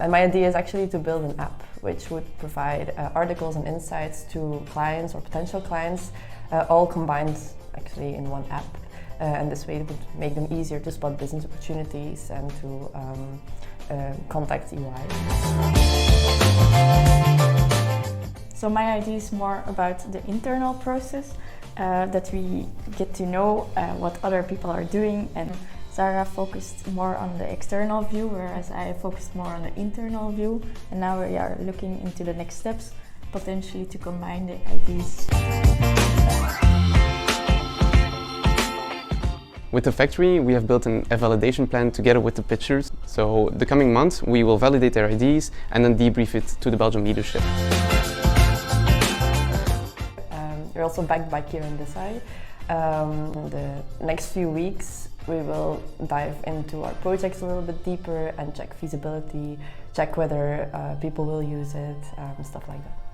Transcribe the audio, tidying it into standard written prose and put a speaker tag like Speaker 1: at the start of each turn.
Speaker 1: And my idea is actually to build an app which would provide articles and insights to clients or potential clients, all combined actually in one app. And this way it would make them easier to spot business opportunities and to contact EY.
Speaker 2: So my idea is more about the internal process, that we get to know what other people are doing, and Sarah focused more on the external view, whereas I focused more on the internal view. And now we are looking into the next steps, potentially to combine the ideas.
Speaker 3: With the factory, we have built a validation plan together with the pitchers. So the coming months, we will validate their ideas and then debrief it to the Belgian leadership.
Speaker 1: We're also backed by Kiran Desai. In the next few weeks, we will dive into our projects a little bit deeper and check feasibility, check whether people will use it, stuff like that.